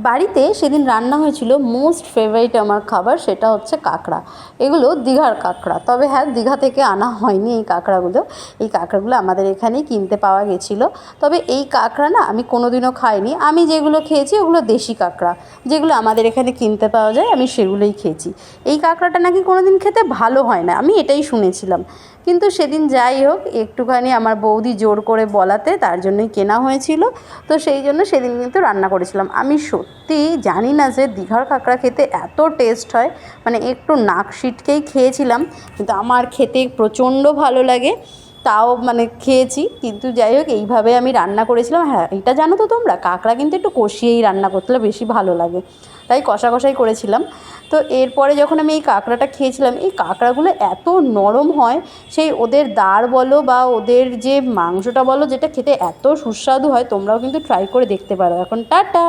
বাড়িতে সেদিন রান্না হয়েছিল মোস্ট ফেভারিট আমার খাবার, সেটা হচ্ছে কাঁকড়া। এগুলো দীঘার কাঁকড়া, তবে হ্যাঁ, দীঘা থেকে আনা হয়নি এই কাঁকড়াগুলো। এই কাঁকড়াগুলো আমাদের এখানেই কিনতে পাওয়া গেছিলো। তবে এই কাঁকড়া না আমি কোনোদিনও খাইনি। আমি যেগুলো খেয়েছি ওগুলো দেশি কাঁকড়া, যেগুলো আমাদের এখানে কিনতে পাওয়া যায়, আমি সেগুলোই খেয়েছি। এই কাঁকড়াটা নাকি কোনোদিন খেতে ভালো হয় না, আমি এটাই শুনেছিলাম। কিন্তু সেদিন যাই হোক, একটুখানি আমার বৌদি জোর করে বলাতে তার জন্যই কেনা হয়েছিল। তো সেই জন্য সেদিন কিন্তু রান্না করেছিলাম। আমি সত্যি জানি না যে দীঘার কাঁকড়া খেতে এত টেস্ট হয়, মানে একটু নাক সিটকেই খেয়েছিলাম, কিন্তু আমার খেতে প্রচণ্ড ভালো লাগে। তাও মানে খেয়েছি, কিন্তু যাই হোক এইভাবে আমি রান্না করেছিলাম। হ্যাঁ, এটা জানো তো তোমরা, কাঁকড়া কিন্তু একটু কষিয়েই রান্না করতে হলে বেশি ভালো লাগে, তাই কষা কষাই করেছিলাম। তো এরপরে যখন আমি এই কাঁকড়াটা খেয়েছিলাম, এই কাঁকড়াগুলো এত নরম হয়, সেই ওদের দাঁড় বলো বা ওদের যে মাংসটা বলো, যেটা খেতে এত সুস্বাদু হয়। তোমরাও কিন্তু ট্রাই করে দেখতে পারো। এখন টাটা।